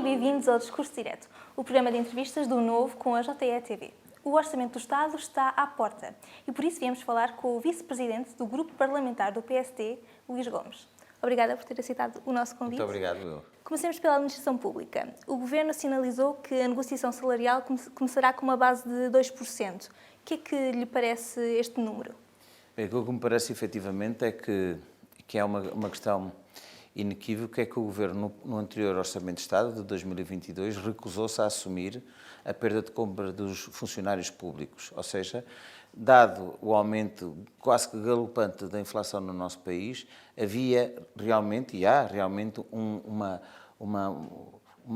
e bem-vindos ao Discurso Direto, o programa de entrevistas do Novo com a JE-TV. O Orçamento do Estado está à porta e por isso viemos falar com o vice-presidente do Grupo Parlamentar do PSD, Luís Gomes. Obrigada por ter aceitado o nosso convite. Muito obrigado, eu. Comecemos pela administração pública. O Governo sinalizou que a negociação salarial começará com uma base de 2%. O que é que lhe parece este número? Bem, o que me parece efetivamente é que é uma questão inequívoca, é que o Governo, no anterior Orçamento de Estado de 2022, recusou-se a assumir a perda de compra dos funcionários públicos. Ou seja, dado o aumento quase que galopante da inflação no nosso país, havia realmente, e há realmente, uma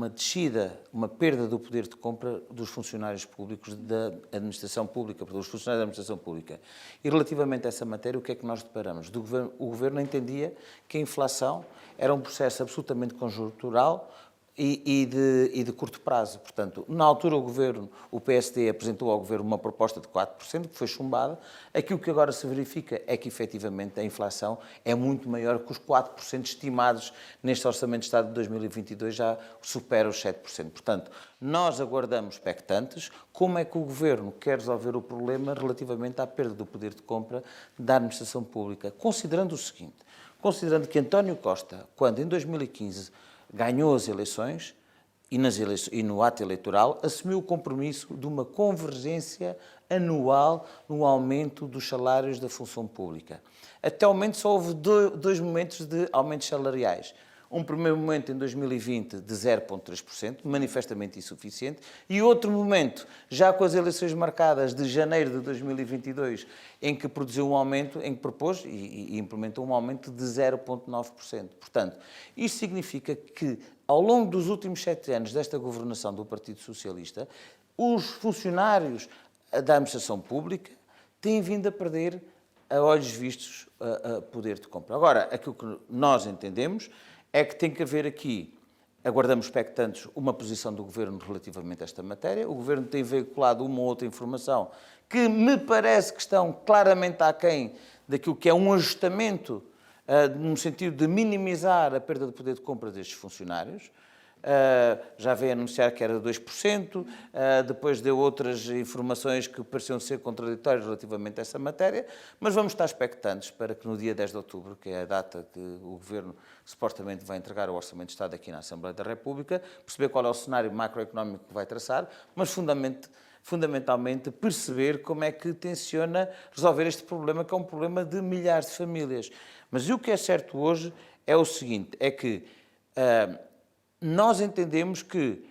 descida, uma perda do poder de compra dos funcionários públicos da administração pública, dos funcionários da administração pública. E relativamente a essa matéria, o que é que nós deparamos? O Governo entendia que a inflação era um processo absolutamente conjuntural e de curto prazo. Portanto, na altura o PSD apresentou ao Governo uma proposta de 4%, que foi chumbada. Aquilo que agora se verifica é que, efetivamente, a inflação é muito maior que os 4% estimados neste Orçamento de Estado de 2022, já supera os 7%. Portanto, nós aguardamos expectantes como é que o Governo quer resolver o problema relativamente à perda do poder de compra da administração pública, considerando o seguinte, considerando que António Costa, quando em 2015 ganhou as eleições e no ato eleitoral assumiu o compromisso de uma convergência anual no aumento dos salários da função pública. Até o momento só houve dois momentos de aumentos salariais. Um primeiro momento em 2020 de 0,3%, manifestamente insuficiente, e outro momento, já com as eleições marcadas de janeiro de 2022, em que produziu um aumento, em que propôs e implementou um aumento de 0,9%. Portanto, isto significa que, ao longo dos últimos 7 anos desta governação do Partido Socialista, os funcionários da administração pública têm vindo a perder, a olhos vistos, a poder de compra. Agora, aquilo que nós entendemos é que tem que haver aqui, aguardamos expectantes, uma posição do Governo relativamente a esta matéria. O Governo tem veiculado uma ou outra informação que me parece que estão claramente aquém daquilo que é um ajustamento no sentido de minimizar a perda de poder de compra destes funcionários. Já veio anunciar que era 2%, depois deu outras informações que pareciam ser contraditórias relativamente a essa matéria, mas vamos estar expectantes para que no dia 10 de outubro, que é a data que o Governo supostamente vai entregar o Orçamento de Estado aqui na Assembleia da República, perceber qual é o cenário macroeconómico que vai traçar, mas fundamentalmente perceber como é que tenciona resolver este problema, que é um problema de milhares de famílias. Mas o que é certo hoje é o seguinte, é que nós entendemos que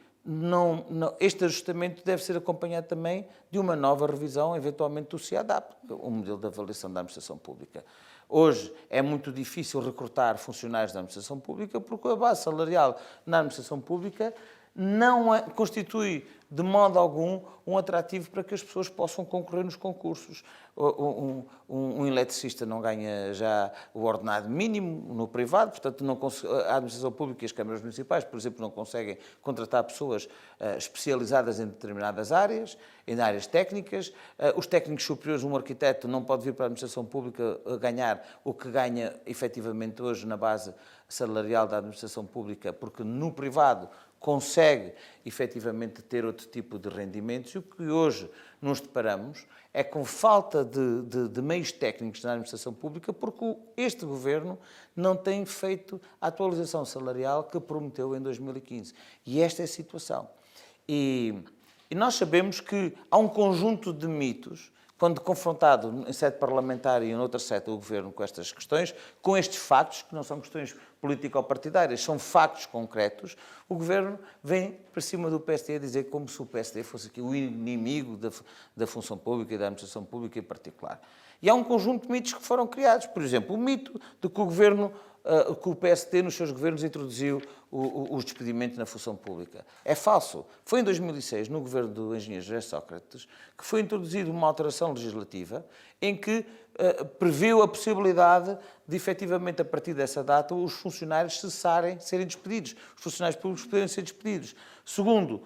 este ajustamento deve ser acompanhado também de uma nova revisão, eventualmente, do CIADAP, o modelo de avaliação da administração pública. Hoje é muito difícil recrutar funcionários da administração pública porque a base salarial na administração pública não constitui de modo algum um atrativo para que as pessoas possam concorrer nos concursos. Um eletricista não ganha já o ordenado mínimo no privado, portanto a administração pública e as câmaras municipais, por exemplo, não conseguem contratar pessoas especializadas em determinadas áreas, em áreas técnicas. Os técnicos superiores, um arquiteto não pode vir para a administração pública ganhar o que ganha efetivamente hoje na base salarial da administração pública, porque no privado consegue efetivamente ter outro tipo de rendimentos, e o que hoje nos deparamos é com falta de meios técnicos na administração pública, porque este Governo não tem feito a atualização salarial que prometeu em 2015. E esta é a situação. E nós sabemos que há um conjunto de mitos, quando confrontado em sede parlamentar e em outra sede o Governo com estas questões, com estes factos, que não são questões político-partidárias, são factos concretos, o Governo vem para cima do PSD a dizer como se o PSD fosse aqui o inimigo da função pública e da administração pública em particular. E há um conjunto de mitos que foram criados. Por exemplo, o mito de que que o PSD nos seus governos introduziu os despedimentos na função pública. É falso. Foi em 2006, no governo do engenheiro José Sócrates, que foi introduzida uma alteração legislativa em que previu a possibilidade de, efetivamente, a partir dessa data, os funcionários serem despedidos. Os funcionários públicos poderem ser despedidos. Segundo,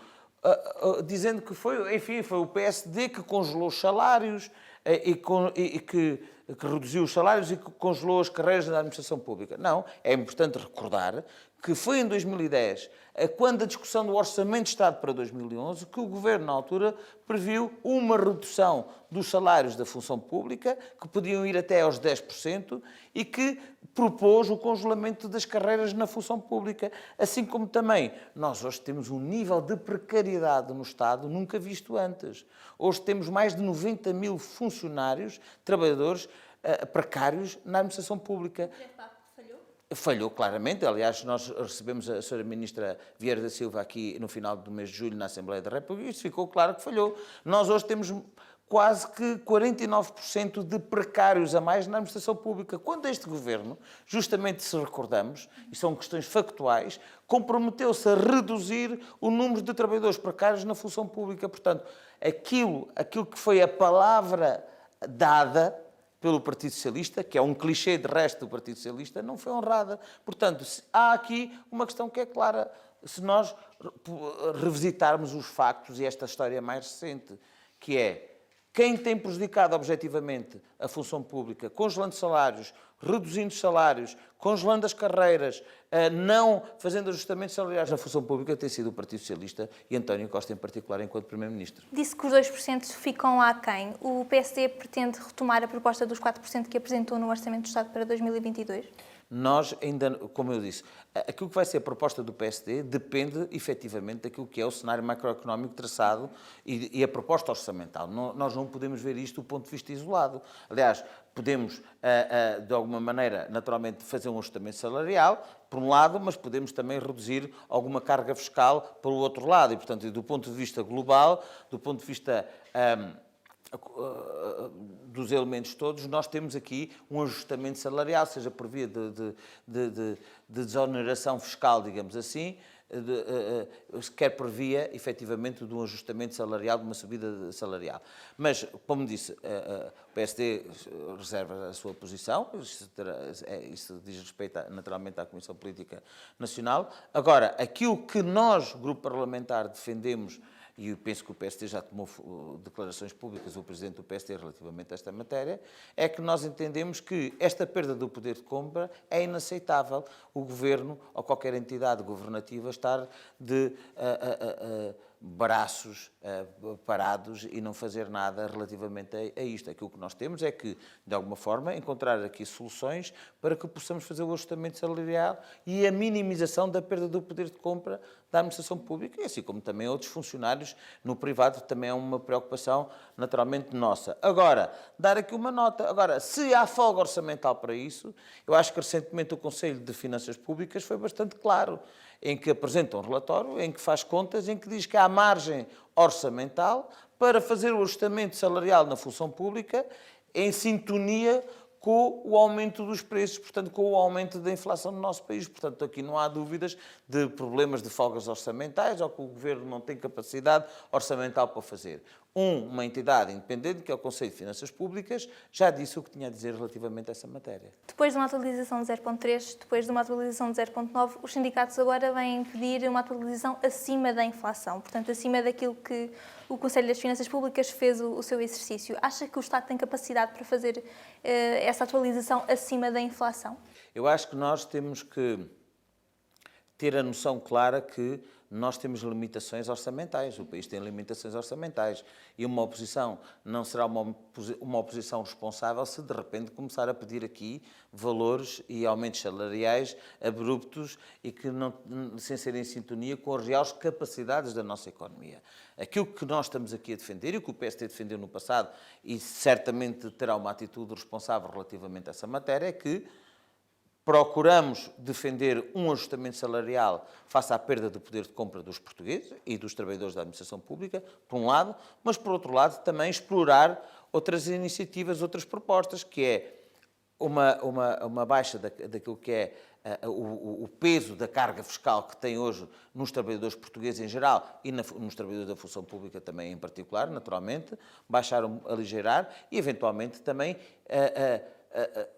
dizendo que foi o PSD que congelou os salários e que que reduziu os salários e que congelou as carreiras da administração pública. Não, é importante recordar que foi em 2010, quando a discussão do Orçamento de Estado para 2011, que o Governo, na altura, previu uma redução dos salários da função pública, que podiam ir até aos 10%, e que propôs o congelamento das carreiras na função pública. Assim como também nós hoje temos um nível de precariedade no Estado nunca visto antes. Hoje temos mais de 90 mil funcionários, trabalhadores precários na administração pública. Falhou claramente, aliás, nós recebemos a Sra. Ministra Vieira da Silva aqui no final do mês de julho na Assembleia da República e isso ficou claro que falhou. Nós hoje temos quase que 49% de precários a mais na administração pública, quando este Governo, justamente se recordamos, e são questões factuais, comprometeu-se a reduzir o número de trabalhadores precários na função pública. Portanto, aquilo que foi a palavra dada pelo Partido Socialista, que é um clichê de resto do Partido Socialista, não foi honrada. Portanto, há aqui uma questão que é clara. Se nós revisitarmos os factos e esta história mais recente, que é quem tem prejudicado objetivamente a função pública, congelando salários, reduzindo salários, congelando as carreiras, não fazendo ajustamentos salariais na função pública, tem sido o Partido Socialista e António Costa em particular, enquanto Primeiro-Ministro. Disse que os 2% ficam aquém. O PSD pretende retomar a proposta dos 4% que apresentou no Orçamento do Estado para 2022? Nós ainda, como eu disse, aquilo que vai ser a proposta do PSD depende, efetivamente, daquilo que é o cenário macroeconómico traçado e a proposta orçamental. Nós não podemos ver isto do ponto de vista isolado. Aliás, podemos, de alguma maneira, naturalmente, fazer um ajustamento salarial, por um lado, mas podemos também reduzir alguma carga fiscal pelo outro lado. E, portanto, do ponto de vista global, do ponto de vista dos elementos todos, nós temos aqui um ajustamento salarial, seja por via de desoneração fiscal, digamos assim, quer por via, efetivamente, de um ajustamento salarial, de uma subida salarial. Mas, como disse, o PSD reserva a sua posição, isso diz respeito, naturalmente, à Comissão Política Nacional. Agora, aquilo que nós, Grupo Parlamentar, defendemos, e eu penso que o PSD já tomou declarações públicas, o Presidente do PSD, relativamente a esta matéria, é que nós entendemos que esta perda do poder de compra é inaceitável. O Governo, ou qualquer entidade governativa, estar de braços parados e não fazer nada relativamente a isto. Aquilo que nós temos é que, de alguma forma, encontrar aqui soluções para que possamos fazer o ajustamento salarial e a minimização da perda do poder de compra da administração pública, e assim como também outros funcionários no privado, também é uma preocupação naturalmente nossa. Agora, dar aqui uma nota. Agora, se há folga orçamental para isso, eu acho que recentemente o Conselho de Finanças Públicas foi bastante claro, em que apresenta um relatório, em que faz contas, em que diz que há margem orçamental para fazer o ajustamento salarial na função pública em sintonia com o aumento dos preços, portanto, com o aumento da inflação no nosso país. Portanto, aqui não há dúvidas de problemas de folgas orçamentais ou que o Governo não tem capacidade orçamental para fazer. Uma entidade independente, que é o Conselho de Finanças Públicas, já disse o que tinha a dizer relativamente a essa matéria. Depois de uma atualização de 0,3, depois de uma atualização de 0,9, os sindicatos agora vêm pedir uma atualização acima da inflação, portanto, acima daquilo que o Conselho das Finanças Públicas fez o seu exercício. Acha que o Estado tem capacidade para fazer essa atualização acima da inflação? Eu acho que nós temos que ter a noção clara que nós temos limitações orçamentais, o país tem limitações orçamentais e uma oposição não será uma oposição responsável se de repente começar a pedir aqui valores e aumentos salariais abruptos e que não, sem serem em sintonia com as reais capacidades da nossa economia. Aquilo que nós estamos aqui a defender e o que o PSD defendeu no passado e certamente terá uma atitude responsável relativamente a essa matéria é que procuramos defender um ajustamento salarial face à perda do poder de compra dos portugueses e dos trabalhadores da administração pública, por um lado, mas, por outro lado, também explorar outras iniciativas, outras propostas, que é uma baixa daquilo que é o peso da carga fiscal que tem hoje nos trabalhadores portugueses em geral e nos trabalhadores da função pública também em particular, naturalmente, baixar, aligeirar e, eventualmente, também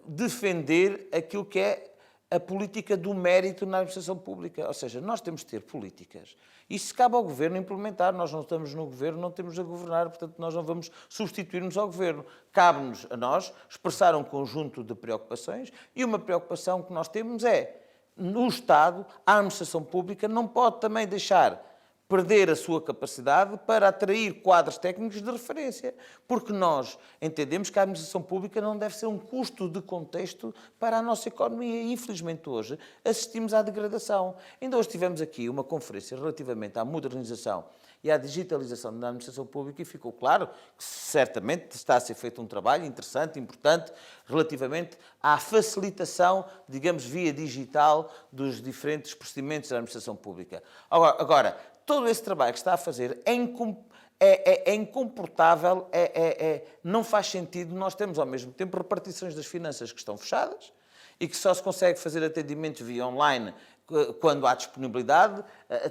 defender aquilo que é a política do mérito na administração pública. Ou seja, nós temos de ter políticas. Isso cabe ao Governo implementar. Nós não estamos no Governo, não temos a governar, portanto, nós não vamos substituir-nos ao Governo. Cabe-nos a nós expressar um conjunto de preocupações e uma preocupação que nós temos é, no Estado, a administração pública não pode também deixar perder a sua capacidade para atrair quadros técnicos de referência, porque nós entendemos que a administração pública não deve ser um custo de contexto para a nossa economia e, infelizmente, hoje assistimos à degradação. Ainda hoje tivemos aqui uma conferência relativamente à modernização e à digitalização da administração pública e ficou claro que certamente está a ser feito um trabalho interessante, importante, relativamente à facilitação, digamos, via digital dos diferentes procedimentos da administração pública. Agora, todo esse trabalho que está a fazer é incomportável, não faz sentido. Nós temos, ao mesmo tempo, repartições das finanças que estão fechadas e que só se consegue fazer atendimentos via online quando há disponibilidade,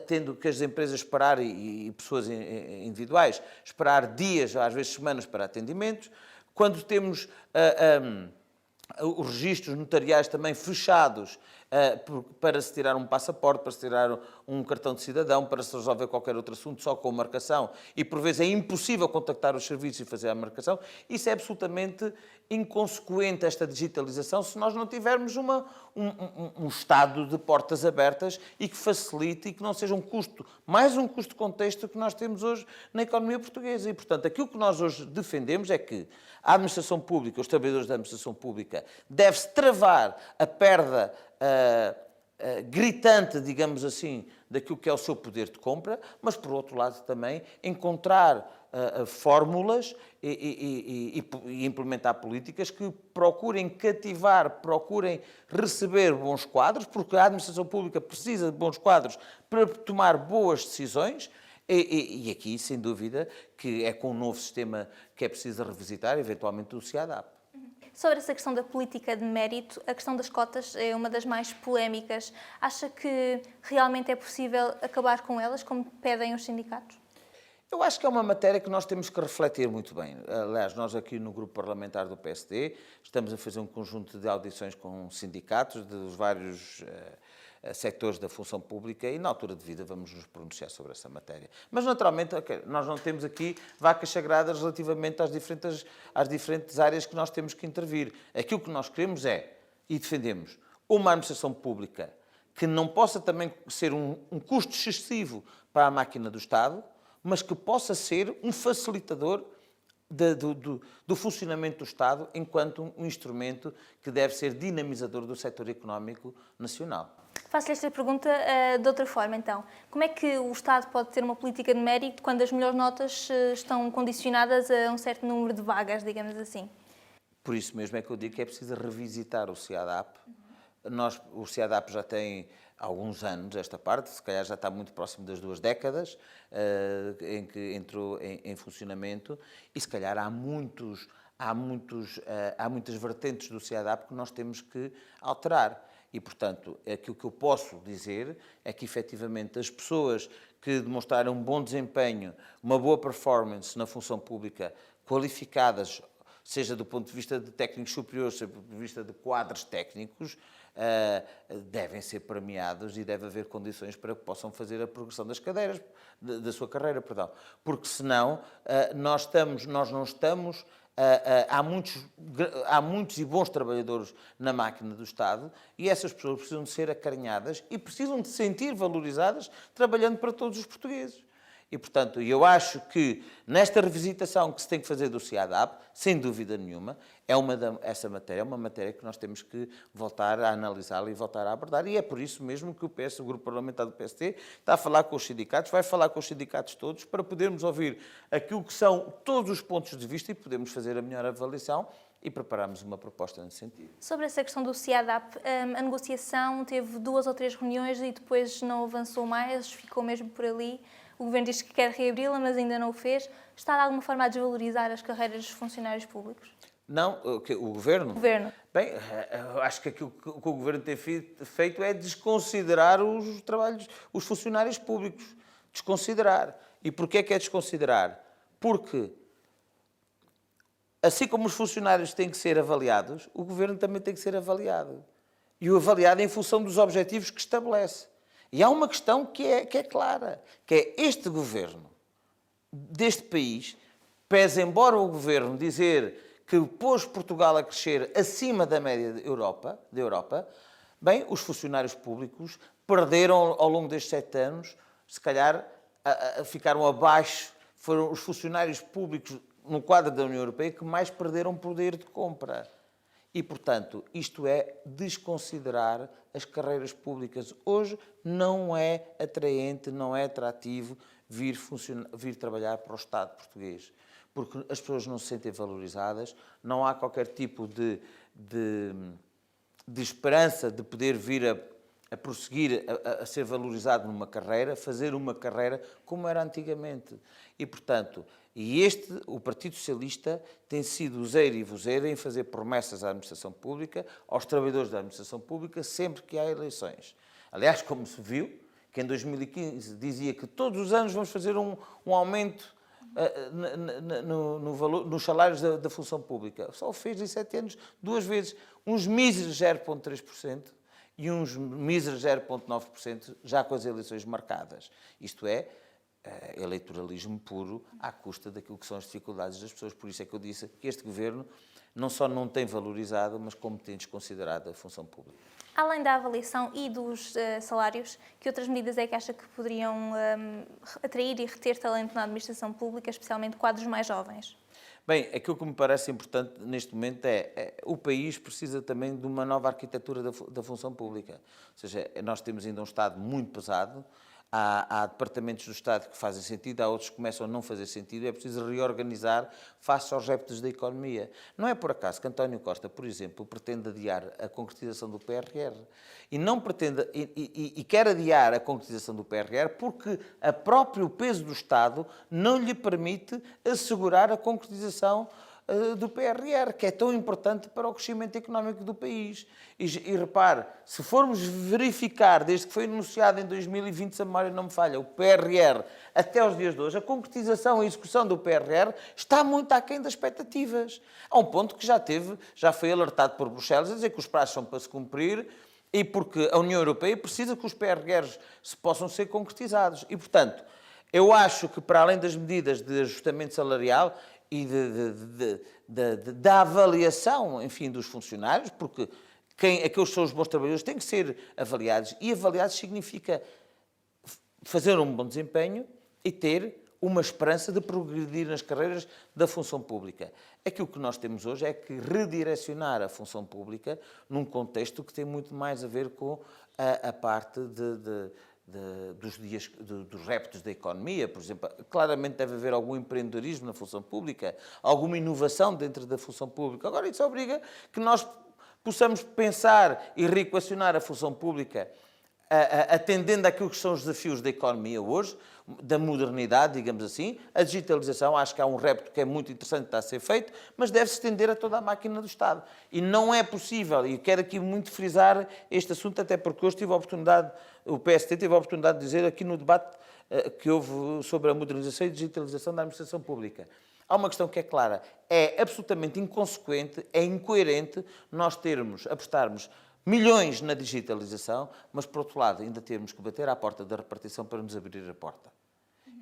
tendo que as empresas esperar e pessoas individuais esperar dias, às vezes semanas, para atendimentos. Quando temos os registros notariais também fechados para se tirar um passaporte, para se tirar um cartão de cidadão, para se resolver qualquer outro assunto só com marcação e por vezes é impossível contactar os serviços e fazer a marcação. Isso é absolutamente inconsequente, esta digitalização, se nós não tivermos um estado de portas abertas e que facilite e que não seja um custo, mais um custo de contexto que nós temos hoje na economia portuguesa. E, portanto, aquilo que nós hoje defendemos é que a administração pública, os trabalhadores da administração pública, deve-se travar a perda gritante, digamos assim, daquilo que é o seu poder de compra, mas, por outro lado, também encontrar fórmulas e implementar políticas que procurem cativar, procurem receber bons quadros, porque a administração pública precisa de bons quadros para tomar boas decisões. E aqui, sem dúvida, que é com um novo sistema que é preciso revisitar, eventualmente o CIADAP. Sobre essa questão da política de mérito, a questão das cotas é uma das mais polémicas. Acha que realmente é possível acabar com elas, como pedem os sindicatos? Eu acho que é uma matéria que nós temos que refletir muito bem. Aliás, nós aqui no grupo parlamentar do PSD estamos a fazer um conjunto de audições com sindicatos dos vários sectores da função pública e, na altura de vida, vamos nos pronunciar sobre essa matéria. Mas, naturalmente, nós não temos aqui vacas sagradas relativamente às diferentes áreas que nós temos que intervir. Aquilo que nós queremos e defendemos, uma administração pública que não possa também ser um custo excessivo para a máquina do Estado, mas que possa ser um facilitador do funcionamento do Estado enquanto um instrumento que deve ser dinamizador do setor económico nacional. Faço-lhe esta pergunta de outra forma, então. Como é que o Estado pode ter uma política de mérito quando as melhores notas estão condicionadas a um certo número de vagas, digamos assim? Por isso mesmo é que eu digo que é preciso revisitar o CIADAP. O CIADAP já tem alguns anos esta parte, se calhar já está muito próximo das 2 décadas em que entrou em funcionamento e se calhar há muitas vertentes do CIADAP que nós temos que alterar. E, portanto, aquilo que eu posso dizer é que, efetivamente, as pessoas que demonstraram um bom desempenho, uma boa performance na função pública, qualificadas, seja do ponto de vista de técnicos superiores, seja do ponto de vista de quadros técnicos, devem ser premiados e deve haver condições para que possam fazer a progressão das cadeiras, da sua carreira, perdão. Porque, senão, nós não estamos... Há muitos e bons trabalhadores na máquina do Estado e essas pessoas precisam de ser acarinhadas e precisam de se sentir valorizadas trabalhando para todos os portugueses. E, portanto, eu acho que nesta revisitação que se tem que fazer do CIADAP, sem dúvida nenhuma, essa matéria é uma matéria que nós temos que voltar a analisá-la e voltar a abordar. E é por isso mesmo que o Grupo Parlamentar do PST, está a falar com os sindicatos, vai falar com os sindicatos todos, para podermos ouvir aquilo que são todos os pontos de vista e podermos fazer a melhor avaliação e prepararmos uma proposta nesse sentido. Sobre essa questão do CIADAP, a negociação teve 2 ou 3 reuniões e depois não avançou mais, ficou mesmo por ali. O Governo diz que quer reabri-la, mas ainda não o fez. Está de alguma forma a desvalorizar as carreiras dos funcionários públicos? Não, o Governo? O Governo. Bem, eu acho que aquilo que o Governo tem feito é desconsiderar os trabalhos, os funcionários públicos. Desconsiderar. E porquê é desconsiderar? Porque, assim como os funcionários têm que ser avaliados, o Governo também tem que ser avaliado. e o avaliado em função dos objetivos que estabelece. E há uma questão que é clara, que é este governo deste país, pese embora o governo dizer que pôs Portugal a crescer acima da média da Europa, bem, os funcionários públicos perderam ao longo destes 7 anos, se calhar ficaram abaixo, foram os funcionários públicos no quadro da União Europeia que mais perderam poder de compra. E, portanto, isto é desconsiderar as carreiras públicas. Hoje não é atraente, não é atrativo vir trabalhar para o Estado português, porque as pessoas não se sentem valorizadas, não há qualquer tipo de esperança de poder vir a prosseguir, a ser valorizado numa carreira, fazer uma carreira como era antigamente. E, portanto, o Partido Socialista tem sido useiro e vozeiro em fazer promessas à administração pública, aos trabalhadores da administração pública, sempre que há eleições. Aliás, como se viu, que em 2015 dizia que todos os anos vamos fazer um aumento nos salários da função pública. Só o fez em 7 anos 2 vezes, uns míseros 0,3% e uns míseros 0,9% já com as eleições marcadas. Isto é, eleitoralismo puro à custa daquilo que são as dificuldades das pessoas. Por isso é que eu disse que este governo não só não tem valorizado, mas como tem desconsiderado a função pública. Além da avaliação e dos salários, que outras medidas é que acha que poderiam atrair e reter talento na administração pública, especialmente quadros mais jovens? Bem, aquilo que me parece importante neste momento o país precisa também de uma nova arquitetura da função pública. Ou seja, nós temos ainda um Estado muito pesado, há departamentos do Estado que fazem sentido, há outros que começam a não fazer sentido, é preciso reorganizar face aos reptos da economia. Não é por acaso que António Costa, por exemplo, pretende adiar a concretização do PRR. E quer adiar a concretização do PRR porque o próprio peso do Estado não lhe permite assegurar a concretização do PRR, que é tão importante para o crescimento económico do país. E repare, se formos verificar, desde que foi anunciado em 2020, se a memória não me falha, o PRR até os dias de hoje, a concretização e execução do PRR está muito aquém das expectativas. Há um ponto que já foi alertado por Bruxelas, a dizer que os prazos são para se cumprir e porque a União Europeia precisa que os PRRs possam ser concretizados. E, portanto, eu acho que, para além das medidas de ajustamento salarial e da avaliação, enfim, dos funcionários, porque aqueles que são os bons trabalhadores têm que ser avaliados, e avaliados significa fazer um bom desempenho e ter uma esperança de progredir nas carreiras da função pública. Aquilo que nós temos hoje é que redirecionar a função pública num contexto que tem muito mais a ver com a parte dos reptos da economia, por exemplo. Claramente deve haver algum empreendedorismo na função pública, alguma inovação dentro da função pública. Agora, isso obriga que nós possamos pensar e reequacionar a função pública atendendo àquilo que são os desafios da economia hoje, da modernidade, digamos assim. A digitalização, acho que há um repto que é muito interessante, está a ser feito, mas deve-se estender a toda a máquina do Estado. E não é possível, e quero aqui muito frisar este assunto, até porque hoje tive a oportunidade, o PST teve a oportunidade de dizer aqui no debate que houve sobre a modernização e digitalização da administração pública. Há uma questão que é clara, é absolutamente inconsequente, é incoerente nós apostarmos milhões na digitalização, mas, por outro lado, ainda termos que bater à porta da repartição para nos abrir a porta.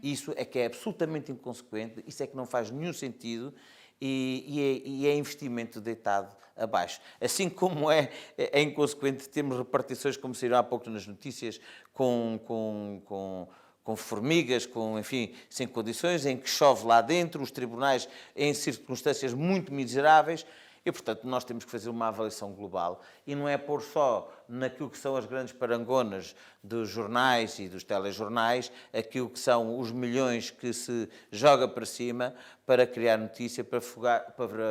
Isso é que é absolutamente inconsequente, isso é que não faz nenhum sentido e é investimento deitado abaixo. Assim como é inconsequente termos repartições, como saíram há pouco nas notícias, com formigas, enfim, sem condições, em que chove lá dentro, os tribunais em circunstâncias muito miseráveis. E, portanto, nós temos que fazer uma avaliação global e não é pôr só naquilo que são as grandes parangonas dos jornais e dos telejornais aquilo que são os milhões que se joga para cima para criar notícia, para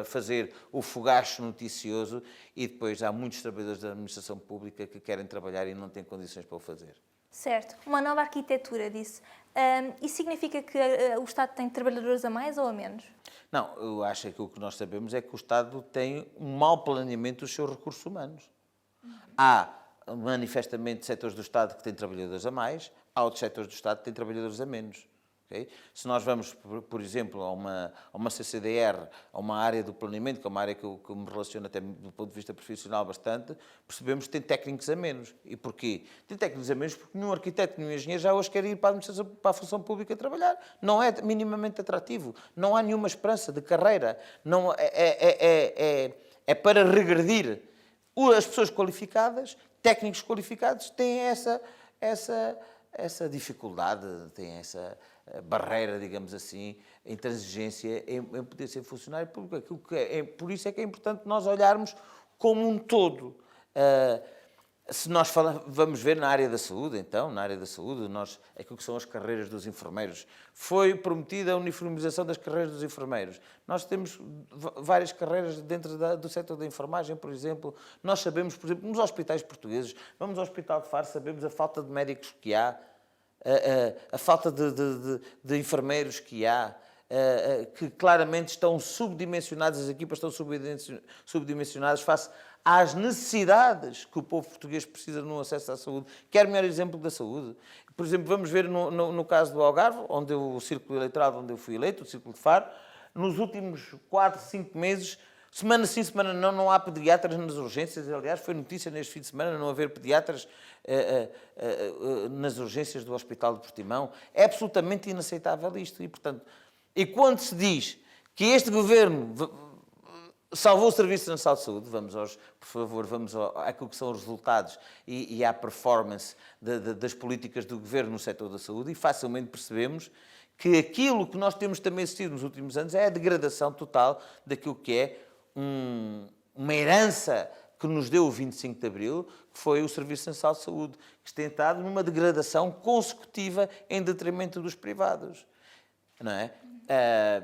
fazer o fogacho noticioso, e depois há muitos trabalhadores da administração pública que querem trabalhar e não têm condições para o fazer. Certo. Uma nova arquitetura, disse. Isso significa que o Estado tem trabalhadores a mais ou a menos? Não, eu acho que aquilo que nós sabemos é que o Estado tem um mau planeamento dos seus recursos humanos. Há, manifestamente, setores do Estado que têm trabalhadores a mais, há outros setores do Estado que têm trabalhadores a menos. Okay? Se nós vamos, por exemplo, a uma CCDR, a uma área do planeamento, que é uma área que eu me relaciono até do ponto de vista profissional bastante, percebemos que tem técnicos a menos. E porquê? Tem técnicos a menos porque nenhum arquiteto, nenhum engenheiro já hoje quer ir para a administração, para a função pública trabalhar. Não é minimamente atrativo. Não há nenhuma esperança de carreira. Não, é para regredir. As pessoas qualificadas, técnicos qualificados, têm essa dificuldade, têm essa barreira, digamos assim, a intransigência em poder ser funcionário público. Por isso é que é importante nós olharmos como um todo. Se nós vamos ver na área da saúde, então, na área da saúde, aquilo que são as carreiras dos enfermeiros, foi prometida a uniformização das carreiras dos enfermeiros. Nós temos várias carreiras dentro do setor da enfermagem, por exemplo. Nós sabemos, por exemplo, nos hospitais portugueses, vamos ao Hospital de Faro, sabemos a falta de médicos que há, a falta de enfermeiros que há, que claramente estão subdimensionadas, as equipas estão subdimensionadas face às necessidades que o povo português precisa no acesso à saúde. Quero o melhor exemplo da saúde. Por exemplo, vamos ver no caso do Algarve, onde o círculo eleitoral onde eu fui eleito, o Círculo de Faro, nos últimos 4, 5 meses, semana sim, semana não há pediatras nas urgências. Aliás, foi notícia neste fim de semana não haver pediatras nas urgências do Hospital de Portimão. É absolutamente inaceitável isto. E, portanto, quando se diz que este governo salvou o Serviço Nacional de Saúde, por favor, vamos àquilo que são os resultados e à performance das políticas do governo no setor da saúde, e facilmente percebemos que aquilo que nós temos também assistido nos últimos anos é a degradação total daquilo que é uma herança que nos deu o 25 de Abril, que foi o Serviço Nacional de Saúde, que tem estado numa degradação consecutiva em detrimento dos privados. Não é?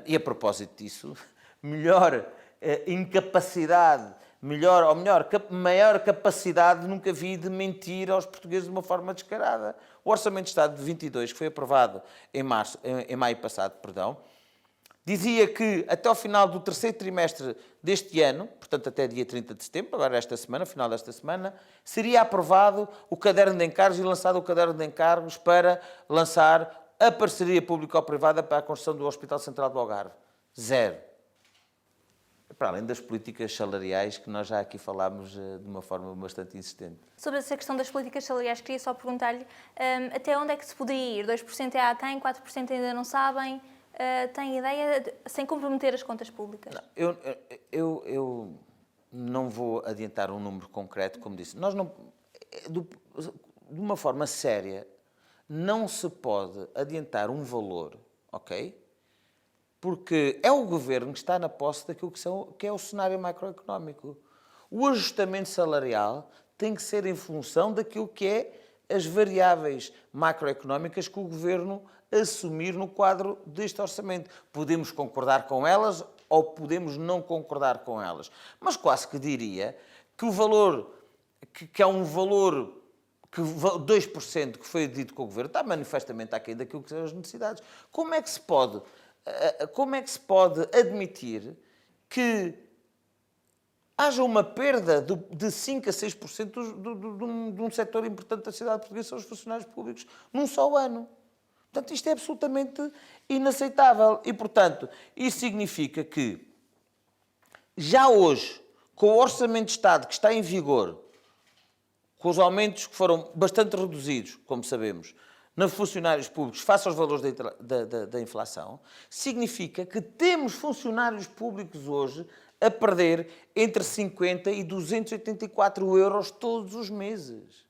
E a propósito disso, melhor incapacidade, maior capacidade nunca vi de mentir aos portugueses de uma forma descarada. O Orçamento de Estado de 22, que foi aprovado em maio passado, dizia que até ao final do terceiro trimestre deste ano, portanto até dia 30 de setembro, agora esta semana, final desta semana, seria aprovado o caderno de encargos e lançado o caderno de encargos para lançar a parceria público-privada para a construção do Hospital Central do Algarve. Zero. Para além das políticas salariais que nós já aqui falámos de uma forma bastante insistente. Sobre essa questão das políticas salariais, queria só perguntar-lhe até onde é que se poderia ir? 2% é a quem, 4% ainda não sabem? Tem ideia, sem comprometer as contas públicas? Não, eu não vou adiantar um número concreto, como disse. Nós não, de uma forma séria, não se pode adiantar um valor, ok? Porque é o governo que está na posse daquilo que é o cenário macroeconómico. O ajustamento salarial tem que ser em função daquilo que é as variáveis macroeconómicas que o governo assumir no quadro deste orçamento. Podemos concordar com elas ou podemos não concordar com elas. Mas quase que diria que o valor, que é um valor, que 2% que foi dito com o governo, está manifestamente aquém daquilo que são as necessidades. Como é que se pode admitir que haja uma perda de 5% a 6% de um setor importante da sociedade portuguesa, são os funcionários públicos, num só ano? Portanto, isto é absolutamente inaceitável. E, portanto, isso significa que, já hoje, com o Orçamento de Estado que está em vigor, com os aumentos que foram bastante reduzidos, como sabemos, nos funcionários públicos face aos valores da inflação, significa que temos funcionários públicos hoje a perder entre 50 e 284 euros todos os meses.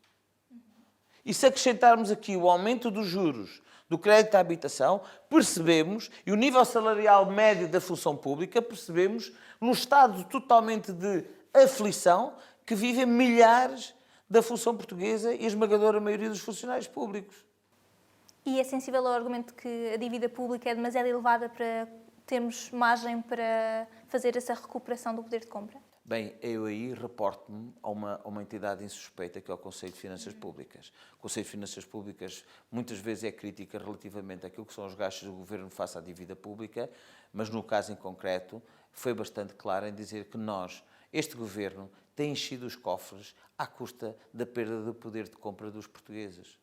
E se acrescentarmos aqui o aumento dos juros do crédito à habitação, percebemos, e o nível salarial médio da função pública, percebemos, num estado totalmente de aflição, que vivem milhares da função portuguesa e a esmagadora maioria dos funcionários públicos. E é sensível ao argumento que a dívida pública é demasiado elevada para termos margem para fazer essa recuperação do poder de compra? Bem, eu aí reporto-me a uma entidade insuspeita, que é o Conselho de Finanças Públicas. O Conselho de Finanças Públicas muitas vezes é crítica relativamente àquilo que são os gastos do governo face à dívida pública, mas no caso em concreto foi bastante claro em dizer que este governo, tem enchido os cofres à custa da perda do poder de compra dos portugueses.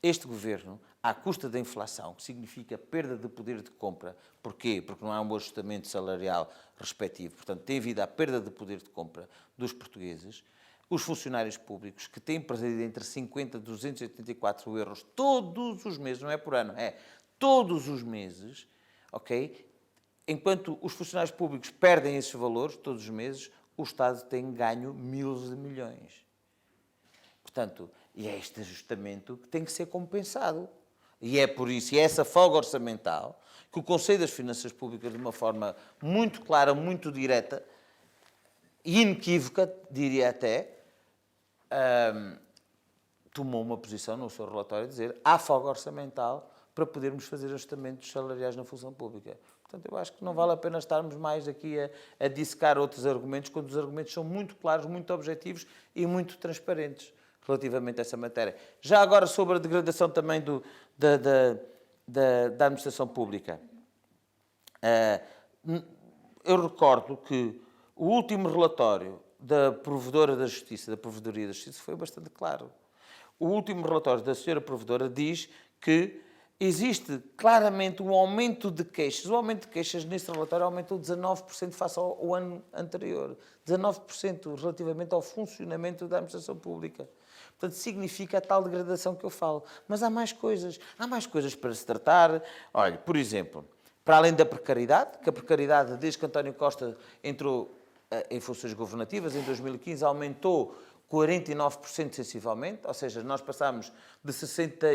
este governo, à custa da inflação, que significa perda de poder de compra, porquê? Porque não há um ajustamento salarial respectivo, portanto, tem havido a perda de poder de compra dos portugueses, os funcionários públicos, que têm perdido entre 50 e 284 euros todos os meses, não é por ano, é todos os meses, ok? Enquanto os funcionários públicos perdem esses valores todos os meses, o Estado tem ganho miles de milhões. Portanto, e é este ajustamento que tem que ser compensado. E é por isso, e é essa folga orçamental, que o Conselho das Finanças Públicas, de uma forma muito clara, muito direta e inequívoca, diria até, tomou uma posição no seu relatório a dizer há folga orçamental para podermos fazer ajustamentos salariais na função pública. Portanto, eu acho que não vale a pena estarmos mais aqui a dissecar outros argumentos, quando os argumentos são muito claros, muito objetivos e muito transparentes relativamente a essa matéria. Já agora sobre a degradação também da administração pública. Eu recordo que o último relatório da Provedora da Justiça, da Provedoria da Justiça, foi bastante claro. O último relatório da senhora Provedora diz que existe claramente um aumento de queixas. O aumento de queixas nesse relatório aumentou 19% face ao ano anterior. 19% relativamente ao funcionamento da administração pública. Portanto, significa a tal degradação que eu falo. Mas há mais coisas para se tratar. Olha, por exemplo, para além da precariedade, que a precariedade, desde que António Costa entrou em funções governativas, em 2015, aumentou 49% sensivelmente, ou seja, nós passámos de 60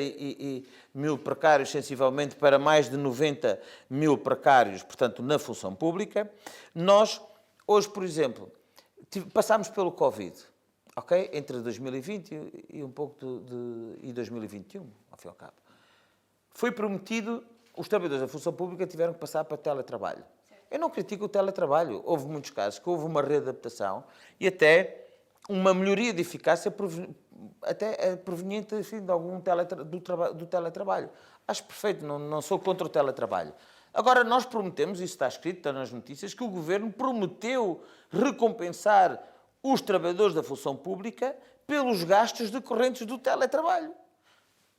mil precários sensivelmente para mais de 90 mil precários, portanto, na função pública. Nós, hoje, por exemplo, passámos pelo Covid, ok? Entre 2020 e um pouco de 2021, ao fim e ao cabo. Foi prometido, os trabalhadores da função pública tiveram que passar para teletrabalho. Eu não critico o teletrabalho. Houve muitos casos que houve uma readaptação e até uma melhoria de eficácia até proveniente, enfim, de algum do teletrabalho. Acho perfeito, não sou contra o teletrabalho. Agora, nós prometemos, isso está escrito, está nas notícias, que o Governo prometeu recompensar os trabalhadores da função pública pelos gastos decorrentes do teletrabalho.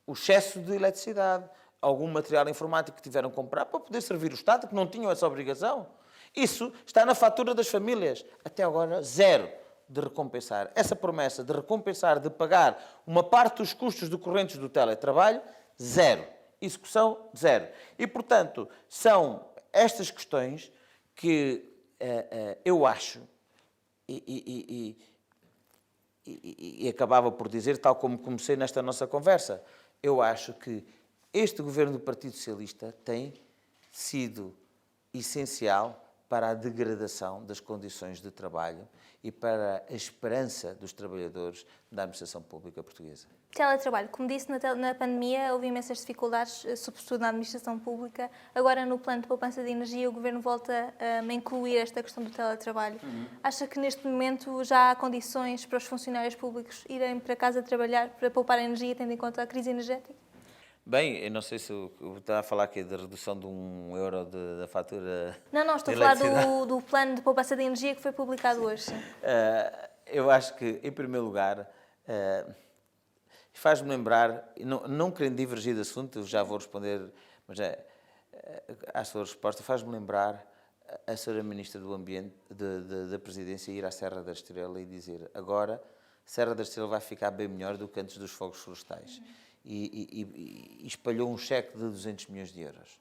O excesso de eletricidade, algum material informático que tiveram que comprar para poder servir o Estado, que não tinham essa obrigação. Isso está na fatura das famílias. Até agora, zero de recompensar. Essa promessa de recompensar, de pagar uma parte dos custos decorrentes do teletrabalho, zero. Execução, zero. E, portanto, são estas questões que eu acho, e acabava por dizer, tal como comecei nesta nossa conversa, eu acho que este governo do Partido Socialista tem sido essencial para a degradação das condições de trabalho e para a esperança dos trabalhadores da administração pública portuguesa. Teletrabalho. Como disse, na pandemia houve imensas dificuldades, sobretudo na administração pública. Agora, no plano de poupança de energia, o Governo volta a incluir esta questão do teletrabalho. Acha que neste momento já há condições para os funcionários públicos irem para casa trabalhar para poupar energia, tendo em conta a crise energética? Bem, eu não sei se eu estava a falar aqui da redução de €1 da fatura. Não, estou a falar do plano de poupança de energia que foi publicado hoje. Eu acho que, em primeiro lugar, faz-me lembrar, não querendo divergir de assunto, já vou responder, mas à sua resposta, faz-me lembrar a senhora Ministra do Ambiente, da Presidência, ir à Serra da Estrela e dizer agora Serra da Estrela vai ficar bem melhor do que antes dos fogos florestais. E espalhou um cheque de 200 milhões de euros.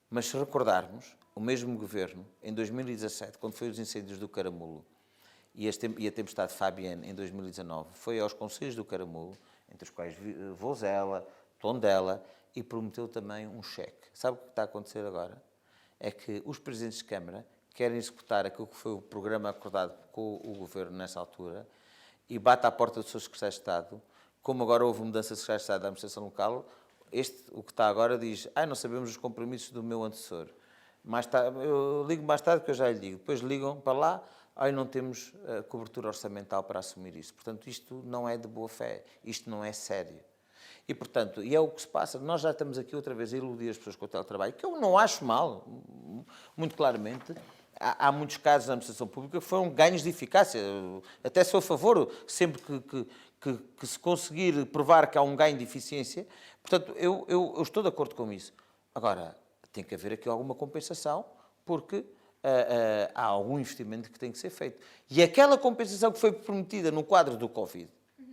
Mas se recordarmos, o mesmo governo, em 2017, quando foi os incêndios do Caramulo e a tempestade Fabienne em 2019, foi aos concelhos do Caramulo, entre os quais Vozela, Tondela, e prometeu também um cheque. Sabe o que está a acontecer agora? É que os presidentes de Câmara querem executar aquilo que foi o programa acordado com o governo nessa altura e bate à porta do seu secretário de Estado. Como agora houve mudança de secretário de Estado da administração local, o que está agora diz, não sabemos os compromissos do meu antecessor. Eu ligo mais tarde que eu já lhe digo. Depois ligam para lá, não temos cobertura orçamental para assumir isso. Portanto, isto não é de boa fé, isto não é sério. E, portanto, é o que se passa. Nós já estamos aqui outra vez a iludir as pessoas com o teletrabalho, que eu não acho mal, muito claramente. há muitos casos na administração pública que foram ganhos de eficácia. Até sou a favor, sempre que se conseguir provar que há um ganho de eficiência. Portanto, eu estou de acordo com isso. Agora, tem que haver aqui alguma compensação, porque há algum investimento que tem que ser feito. E aquela compensação que foi prometida no quadro do Covid,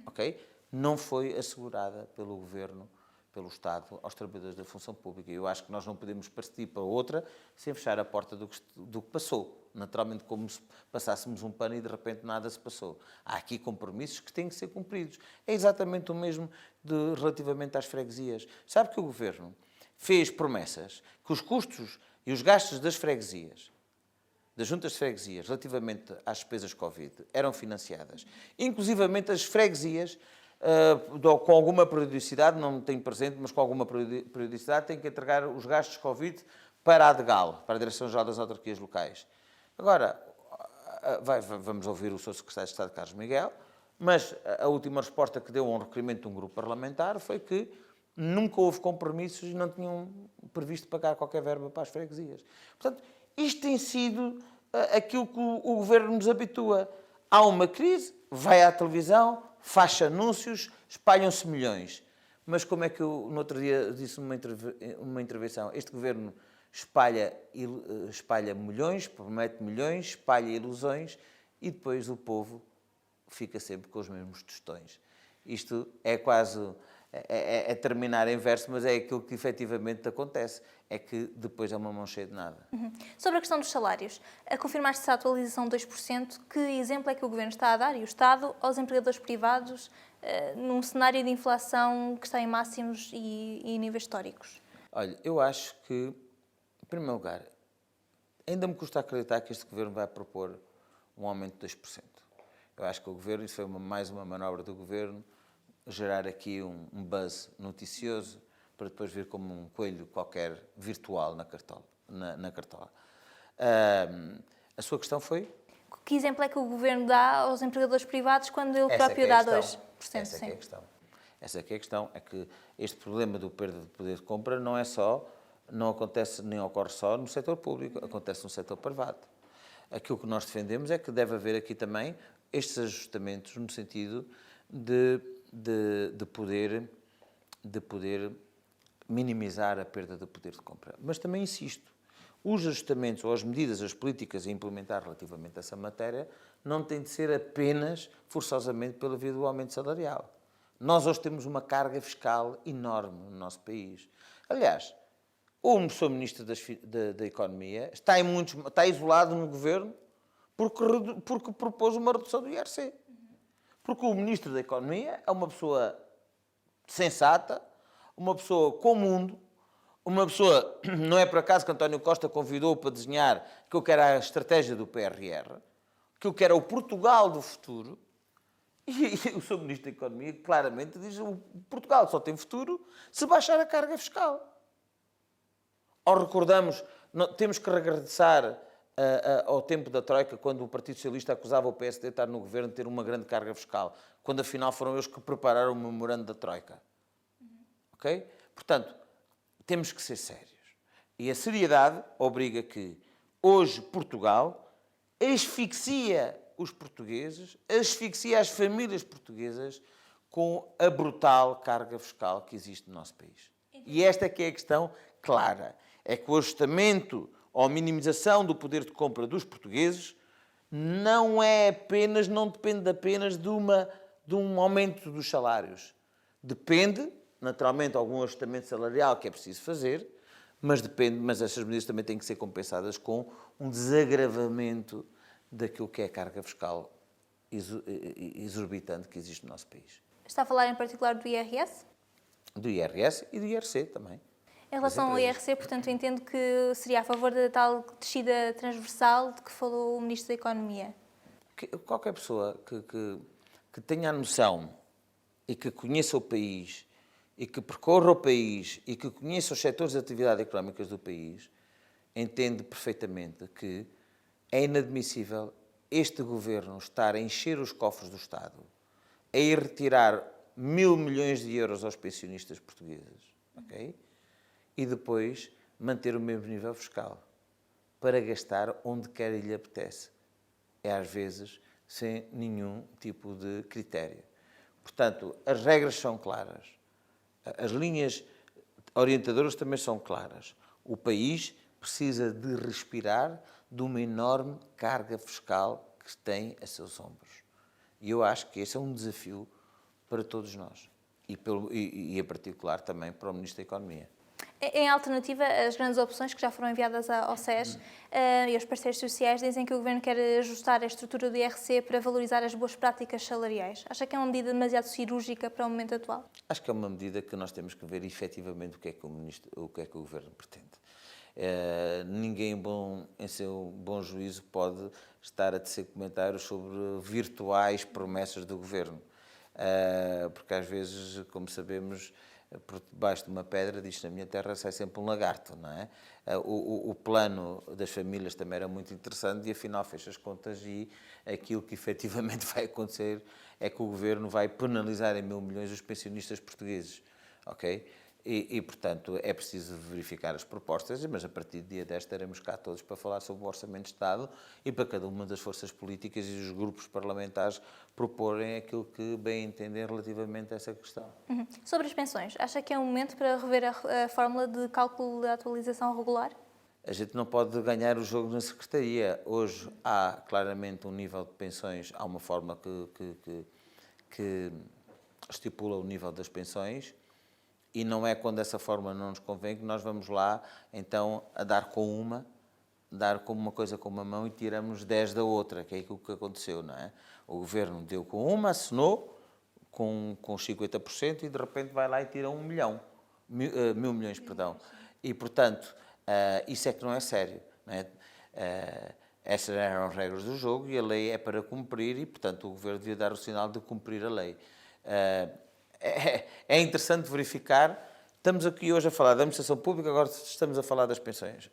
ok, não foi assegurada pelo Governo, pelo Estado, aos trabalhadores da função pública. Eu acho que nós não podemos partir para outra sem fechar a porta do que passou. Naturalmente, como se passássemos um pano e de repente nada se passou. Há aqui compromissos que têm que ser cumpridos. É exatamente o mesmo relativamente às freguesias. Sabe que o Governo fez promessas que os custos e os gastos das freguesias, das juntas de freguesias, relativamente às despesas Covid, eram financiadas. Inclusivamente as freguesias, com alguma periodicidade, não tenho presente, mas com alguma periodicidade, têm que entregar os gastos Covid para a ADGAL, para a Direção-Geral das Autarquias Locais. Agora, vamos ouvir o Sr. Secretário de Estado, Carlos Miguel, mas a última resposta que deu a um requerimento de um grupo parlamentar foi que nunca houve compromissos e não tinham previsto pagar qualquer verba para as freguesias. Portanto, isto tem sido aquilo que o Governo nos habitua. Há uma crise, vai à televisão, faz anúncios, espalham-se milhões. Mas como é que eu, no outro dia, disse numa intervenção, este Governo espalha milhões, promete milhões, espalha ilusões e depois o povo fica sempre com os mesmos tostões. Isto é quase... É terminar em verso, mas é aquilo que efetivamente acontece. É que depois é uma mão cheia de nada. Sobre a questão dos salários, a confirmar-se a atualização de 2%, que exemplo é que o Governo está a dar, e o Estado, aos empregadores privados, num cenário de inflação que está em máximos e níveis históricos? Olha, eu acho que, em primeiro lugar, ainda me custa acreditar que este Governo vai propor um aumento de 2%. Eu acho que o Governo, isso foi mais uma manobra do Governo, gerar aqui um buzz noticioso para depois vir como um coelho qualquer virtual na cartola. A sua questão foi? Que exemplo é que o Governo dá aos empregadores privados quando ele próprio dá 2%? Essa é que é a questão. Essa é que é a questão. É que este problema do perda de poder de compra não acontece nem ocorre só no setor público, acontece no setor privado. Aquilo que nós defendemos é que deve haver aqui também estes ajustamentos no sentido de poder minimizar a perda de poder de compra. Mas também insisto, os ajustamentos ou as medidas, as políticas a implementar relativamente a essa matéria não têm de ser apenas, forçosamente, pela via do aumento salarial. Nós hoje temos uma carga fiscal enorme no nosso país. Aliás, o Sr. Ministro da Economia está isolado no Governo porque propôs uma redução do IRC. Porque o Ministro da Economia é uma pessoa sensata, uma pessoa com mundo, uma pessoa, não é por acaso que António Costa convidou para desenhar aquilo que era a estratégia do PRR, aquilo que era o Portugal do futuro, e o Sr. Ministro da Economia claramente diz que o Portugal só tem futuro se baixar a carga fiscal. Ou recordamos, temos que regressar ao tempo da Troika, quando o Partido Socialista acusava o PSD de estar no Governo de ter uma grande carga fiscal, quando afinal foram eles que prepararam o memorando da Troika. Ok? Portanto, temos que ser sérios. E a seriedade obriga que hoje Portugal asfixia os portugueses, asfixia as famílias portuguesas com a brutal carga fiscal que existe no nosso país. E esta é que é a questão clara. É que o ajustamento ou a minimização do poder de compra dos portugueses não depende apenas de um aumento dos salários. Depende, naturalmente, de algum ajustamento salarial que é preciso fazer, mas essas medidas também têm que ser compensadas com um desagravamento daquilo que é a carga fiscal exorbitante que existe no nosso país. Está a falar em particular do IRS? Do IRS e do IRC também. Em relação ao IRC, portanto, eu entendo que seria a favor da tal descida transversal de que falou o Ministro da Economia. Qualquer pessoa que tenha a noção e que conheça o país e que percorra o país e que conheça os setores de atividade económicas do país, entende perfeitamente que é inadmissível este Governo estar a encher os cofres do Estado, a ir retirar 1.000 milhões de euros aos pensionistas portugueses, ok? E depois manter o mesmo nível fiscal. para gastar onde quer e lhe apetece. É às vezes sem nenhum tipo de critério. Portanto, as regras são claras, as linhas orientadoras também são claras. O país precisa de respirar de uma enorme carga fiscal que tem a seus ombros. E eu acho que esse é um desafio para todos nós. E em particular também para o Ministro da Economia. Em alternativa, as grandes opções que já foram enviadas ao SES e aos parceiros sociais dizem que o Governo quer ajustar a estrutura do IRC para valorizar as boas práticas salariais. Acha que é uma medida demasiado cirúrgica para o momento atual? Acho que é uma medida que nós temos que ver efetivamente o que é que o Governo pretende. Ninguém em seu bom juízo pode estar a tecer comentários sobre virtuais promessas do Governo. Porque às vezes, como sabemos, por debaixo de uma pedra, diz na minha terra, sai sempre um lagarto, não é? O plano das famílias também era muito interessante e afinal fecha as contas e aquilo que efetivamente vai acontecer é que o Governo vai penalizar em 1.000 milhões os pensionistas portugueses, ok? Portanto, é preciso verificar as propostas, mas a partir do dia 10 estaremos cá todos para falar sobre o Orçamento de Estado e para cada uma das forças políticas e os grupos parlamentares proporem aquilo que bem entendem relativamente a essa questão. Sobre as pensões, acha que é um momento para rever a fórmula de cálculo da atualização regular? A gente não pode ganhar o jogo na Secretaria. Hoje há claramente um nível de pensões, há uma forma que estipula o nível das pensões. E não é quando essa forma não nos convém que nós vamos lá, então, a dar como uma coisa com uma mão e tiramos 10 da outra, que é aquilo que aconteceu, não é? O Governo deu com uma, assinou com 50% e de repente vai lá e tira 1 milhão, 1.000 milhões, perdão. E, portanto, isso é que não é sério, não é? Essas eram as regras do jogo e a lei é para cumprir e, portanto, o Governo devia dar o sinal de cumprir a lei. É interessante verificar, estamos aqui hoje a falar da administração pública, agora estamos a falar das pensões.